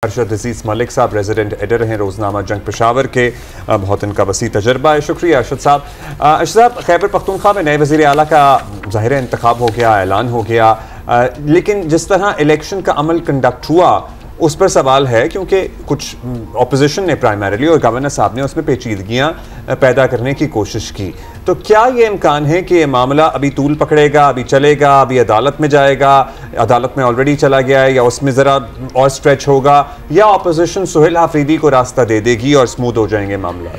अरशद अजीज़ मलिक साहब resident editor हैं रोज़नामा जंग पेशावर के, बहुत इनका वसी तजर्बा है। शुक्रिया अरशद साहब। अरशद साहब, खैबर पख्तूनख्वा में नए वज़ीर आला का ज़ाहिर इंतखाब हो गया, ऐलान हो गया, लेकिन जिस तरह इलेक्शन का अमल कंडक्ट हुआ उस पर सवाल है, क्योंकि कुछ अपोजिशन ने प्राइमरीली और गवर्नर साहब ने उसमें पेचीदगियाँ पैदा करने की कोशिश की। तो क्या ये इम्कान है कि ये मामला अभी तूल पकड़ेगा, अभी चलेगा, अभी अदालत में जाएगा, अदालत में ऑलरेडी चला गया है, या उसमें ज़रा और स्ट्रेच होगा, या अपोजिशन सुहेल आफरीदी को रास्ता दे देगी और स्मूथ हो जाएंगे मामला?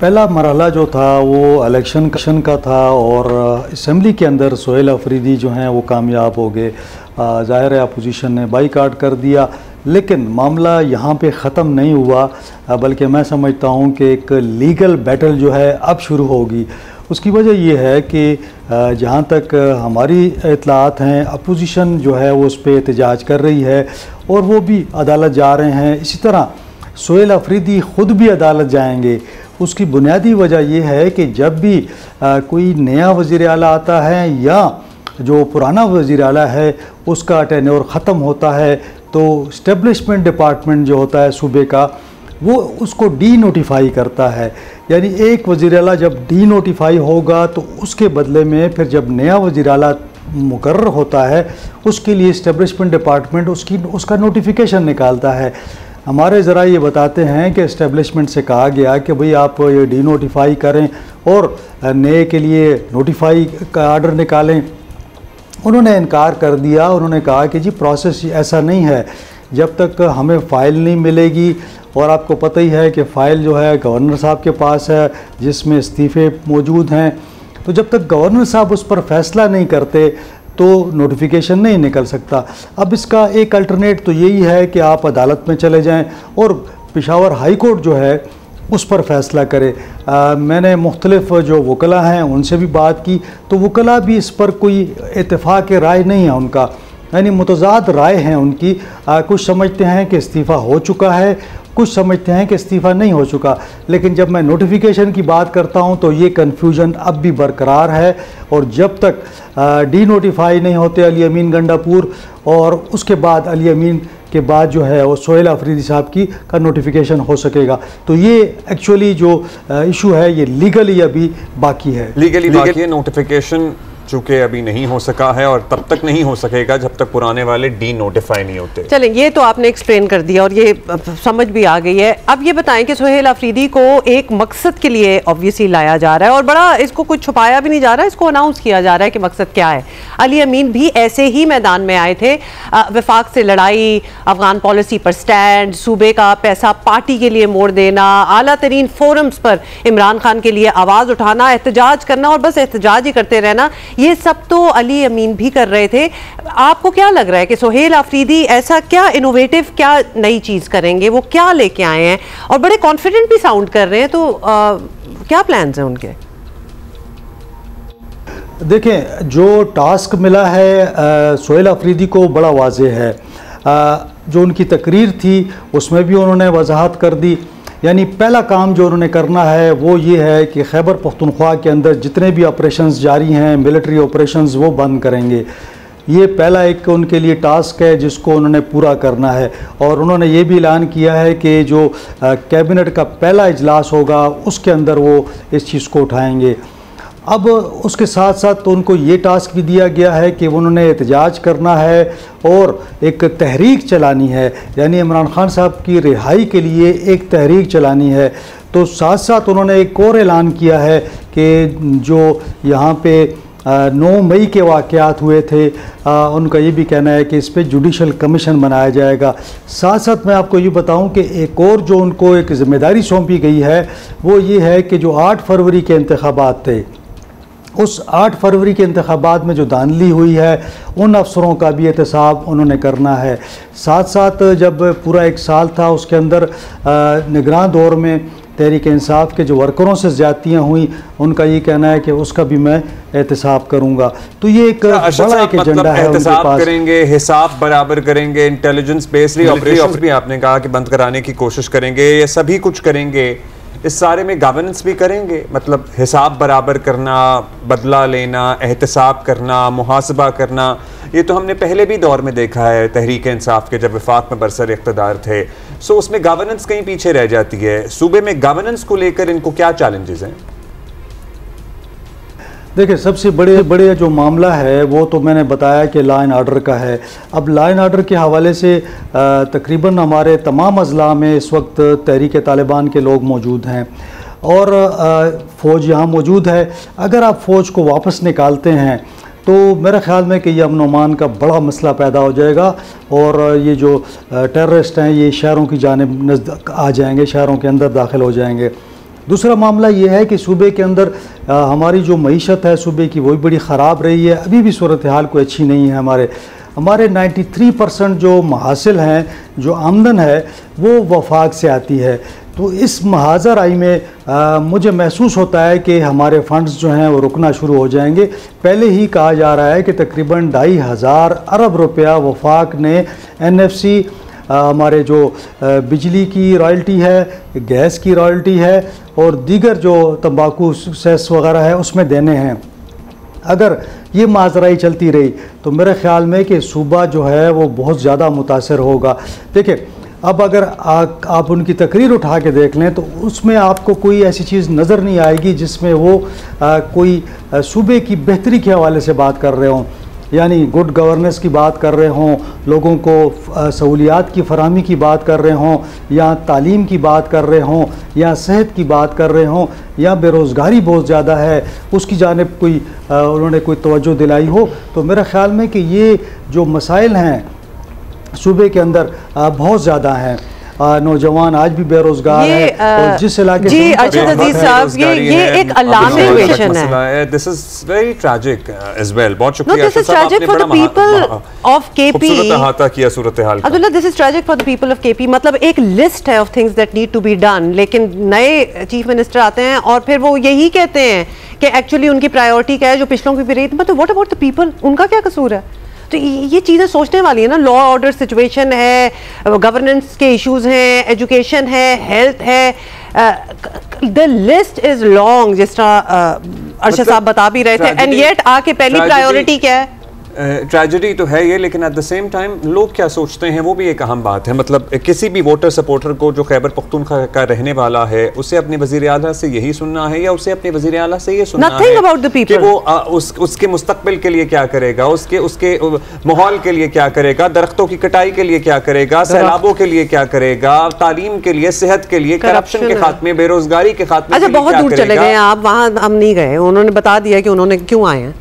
पहला मरहला जो था वो इलेक्शन का था और असम्बली के अंदर सुहेल आफरीदी जो हैं वो कामयाब हो गए। ज़ाहिर है अपोजिशन ने बाईकाट कर दिया, लेकिन मामला यहाँ पे ख़त्म नहीं हुआ, बल्कि मैं समझता हूँ कि एक लीगल बैटल जो है अब शुरू होगी। उसकी वजह ये है कि जहाँ तक हमारी इत्तलात हैं, अपोजिशन जो है वो उस पर एहतजाज कर रही है और वो भी अदालत जा रहे हैं। इसी तरह सुहेल आफरीदी ख़ुद भी अदालत जाएंगे। उसकी बुनियादी वजह यह है कि जब भी कोई नया वज़ीर आला आता है या जो पुराना वज़ीर आला है उसका टेन्योर ख़त्म होता है, तो इस्टेब्लिशमेंट डिपार्टमेंट जो होता है सूबे का वो उसको डी नोटिफाई करता है। यानी एक वज़ीर आला जब डी नोटिफाई होगा तो उसके बदले में फिर जब नया वज़ीर आला मुकर्रर होता है उसके लिए इस्टेब्लिशमेंट डिपार्टमेंट उसका नोटिफिकेशन निकालता है। हमारे ज़रा ये बताते हैं कि इस्टेब्लिशमेंट से कहा गया कि भाई आप ये डी नोटिफाई करें और नए के लिए नोटिफाई का आर्डर निकालें। उन्होंने इनकार कर दिया। उन्होंने कहा कि जी प्रोसेस ऐसा नहीं है, जब तक हमें फ़ाइल नहीं मिलेगी, और आपको पता ही है कि फ़ाइल जो है गवर्नर साहब के पास है जिसमें इस्तीफ़े मौजूद हैं, तो जब तक गवर्नर साहब उस पर फ़ैसला नहीं करते तो नोटिफिकेशन नहीं निकल सकता। अब इसका एक अल्टरनेट तो यही है कि आप अदालत में चले जाएं और पेशावर हाई कोर्ट जो है उस पर फ़ैसला करे। मैंने मुख्तलिफ़ जो वकला हैं उनसे भी बात की, तो वकला भी इस पर कोई इत्तेफाक राय नहीं है उनका, यानी मुतज़ाद राय हैं उनकी। कुछ समझते हैं कि इस्तीफ़ा हो चुका है, कुछ समझते हैं कि इस्तीफ़ा नहीं हो चुका। लेकिन जब मैं नोटिफिकेशन की बात करता हूं तो ये कन्फ्यूजन अब भी बरकरार है, और जब तक डी नोटिफाई नहीं होते अली अमीन गंडापुर, और उसके बाद अली अमीन के बाद जो है वो सुहेल आफरीदी साहब की का नोटिफिकेशन हो सकेगा। तो ये एक्चुअली जो इशू है ये लीगली अभी बाकी है। लीगली बाकी है। नोटिफिकेशन चूँकि अभी नहीं हो सका है और तब तक नहीं हो सकेगा जब तक पुराने वाले डी नोटिफाई नहीं होते। चलें, ये तो आपने एक्सप्लेन कर दिया और ये समझ भी आ गई है। अब ये बताएं कि सुहेल आफरीदी को एक मकसद के लिए ऑब्वियसली लाया जा रहा है, और बड़ा इसको कुछ छुपाया भी नहीं जा रहा, इसको अनाउंस किया जा रहा है कि मकसद क्या है। अली अमीन भी ऐसे ही मैदान में आए थे, वफाक से लड़ाई, अफगान पॉलिसी पर स्टैंड, सूबे का पैसा पार्टी के लिए मोड़ देना, आला तरीन फोरम्स पर इमरान खान के लिए आवाज़ उठाना, एहतजाज करना और बस एहतजाज ही करते रहना, ये सब तो अली अमीन भी कर रहे थे। आपको क्या लग रहा है कि सुहेल आफरीदी ऐसा क्या इनोवेटिव, क्या नई चीज़ करेंगे, वो क्या लेके आए हैं, और बड़े कॉन्फिडेंट भी साउंड कर रहे हैं, तो क्या प्लान्स हैं उनके? देखें, जो टास्क मिला है सुहेल आफरीदी को बड़ा वाज़ेह है। जो उनकी तकरीर थी उसमें भी उन्होंने वजाहत कर दी। यानी पहला काम जो उन्होंने करना है वो ये है कि खैबर पख्तूनख्वा के अंदर जितने भी ऑपरेशंस जारी हैं, मिलिट्री ऑपरेशंस, वो बंद करेंगे। ये पहला एक उनके लिए टास्क है जिसको उन्होंने पूरा करना है। और उन्होंने ये भी ऐलान किया है कि जो कैबिनेट का पहला इजलास होगा उसके अंदर वो इस चीज़ को उठाएंगे। अब उसके साथ साथ तो उनको ये टास्क भी दिया गया है कि उन्होंने एहतजाज करना है और एक तहरीक चलानी है, यानी इमरान खान साहब की रिहाई के लिए एक तहरीक चलानी है। तो साथ साथ उन्होंने एक और ऐलान किया है कि जो यहाँ पे 9 मई के वाक़यात हुए थे, उनका ये भी कहना है कि इस पर जुडिशल कमीशन बनाया जाएगा। साथ साथ मैं आपको ये बताऊं कि एक और जो उनको एक ज़िम्मेदारी सौंपी गई है वो ये है कि जो 8 फरवरी के इंतखाबात थे, उस 8 फरवरी के इंतखाबात में जो धांधली हुई है उन अफसरों का भी एहतसाब उन्होंने करना है। साथ साथ जब पूरा 1 साल था उसके अंदर निगरान दौर में तहरीक इंसाफ के जो वर्करों से ज़्यादतियाँ हुई, उनका ये कहना है कि उसका भी मैं एहतसाब करूँगा। तो ये एक बड़ा एक एजेंडा है उनके पास। करेंगे, हिसाब बराबर करेंगे, इंटेलिजेंस बेस्ड ऑपरेशन भी आपने कहा कि बंद कराने की कोशिश करेंगे, ये सभी कुछ करेंगे, इस सारे में गवर्नेंस भी करेंगे, मतलब हिसाब बराबर करना, बदला लेना, एहतसाब करना, मुहासबा करना, ये तो हमने पहले भी दौर में देखा है तहरीक इंसाफ के, जब वफाक में बरसर इख्तदार थे। सो उसमें गवर्नेंस कहीं पीछे रह जाती है। सूबे में गवर्नेंस को लेकर इनको क्या चैलेंजेस हैं? देखिए, सबसे बड़े जो मामला है वो तो मैंने बताया कि लॉ एंड आर्डर का है। अब लॉ एंड आर्डर के हवाले से तकरीबन हमारे तमाम अजला में इस वक्त तहरीक तालिबान के लोग मौजूद हैं और फ़ौज यहाँ मौजूद है। अगर आप फ़ौज को वापस निकालते हैं तो मेरे ख़्याल में कि ये अमन अमान का बड़ा मसला पैदा हो जाएगा और ये जो टेररिस्ट हैं ये शहरों की जानिब नज़दीक आ जाएंगे, शहरों के अंदर दाखिल हो जाएंगे। दूसरा मामला ये है कि सूबे के अंदर हमारी जो मईशत है सूबे की वो भी बड़ी ख़राब रही है, अभी भी सूरत हाल कोई अच्छी नहीं है। हमारे 93% जो महासिल हैं, जो आमदन है वो वफाक से आती है। तो इस महाजर आई में मुझे महसूस होता है कि हमारे फंड्स जो हैं वो रुकना शुरू हो जाएंगे। पहले ही कहा जा रहा है कि तकरीबन 2,500 अरब रुपया वफाक ने NFC हमारे जो बिजली की रॉयल्टी है, गैस की रॉयल्टी है और दीगर जो तंबाकू सेस वगैरह है उसमें देने हैं। अगर ये माजराई चलती रही तो मेरे ख़्याल में कि सूबा जो है वो बहुत ज़्यादा मुतासर होगा। देखिए, अब अगर आप उनकी तकरीर उठा के देख लें तो उसमें आपको कोई ऐसी चीज़ नज़र नहीं आएगी जिसमें वो कोई सूबे की बेहतरी के हवाले से बात कर रहे हों, यानी गुड गवर्नेंस की बात कर रहे हों, लोगों को सहूलियात की फराहमी की बात कर रहे हों, या तालीम की बात कर रहे हों, या सेहत की बात कर रहे हों, या बेरोज़गारी बहुत ज़्यादा है उसकी जानिब कोई उन्होंने कोई तवज्जो दिलाई हो। तो मेरे ख़्याल में कि ये जो मसाइल हैं सूबे के अंदर बहुत ज़्यादा हैं। नौजवान आज भी बेरोजगार है और जिस इलाके जी अरशद अजीज साहब ये एक अलार्मिंग सिचुएशन है। This is very tragic as well. बहुत शुक्रिया। This is tragic for the people of KP. अहाता किया सूरत हाल का। Abdullah, this is tragic for the people of KP. मतलब एक लिस्ट है of things that need to be done, लेकिन नए चीफ मिनिस्टर आते हैं और फिर वो यही कहते हैं कि एक्चुअली उनकी प्रायोरिटी क्या है जो पिछलों की भी रही। मतलब व्हाट अबाउट द पीपल, उनका क्या कसूर है? तो ये चीज़ें सोचने वाली है ना। लॉ ऑर्डर सिचुएशन है, गवर्नेंस के इश्यूज हैं, एजुकेशन है, हेल्थ है, द लिस्ट इज लॉन्ग, जिस तरह अरशद साहब बता भी रहे थे। एंड येट आके पहली प्रायोरिटी क्या है? ट्रेजेडी तो है ये, लेकिन एट द सेम टाइम लोग क्या सोचते हैं वो भी एक अहम बात है। मतलब किसी भी वोटर सपोर्टर को जो खैबर पख्तूनख्वा का रहने वाला है उसे अपने वज़ीर आला से यही सुनना है या उसे अपने वज़ीर आला से ये सुनना है कि वो उसके मुस्तकबिल के लिए क्या करेगा, उसके माहौल के लिए क्या करेगा, दरख्तों की कटाई के लिए क्या करेगा, सैलाबों के लिए क्या करेगा, तालीम के लिए, सेहत के लिए, करप्शन के खात्मे, बेरोजगारी के खात्मे। अच्छा, बहुत दूर चले गए आप, वहाँ हम नहीं गए। उन्होंने बता दिया कि उन्होंने क्यों आए हैं।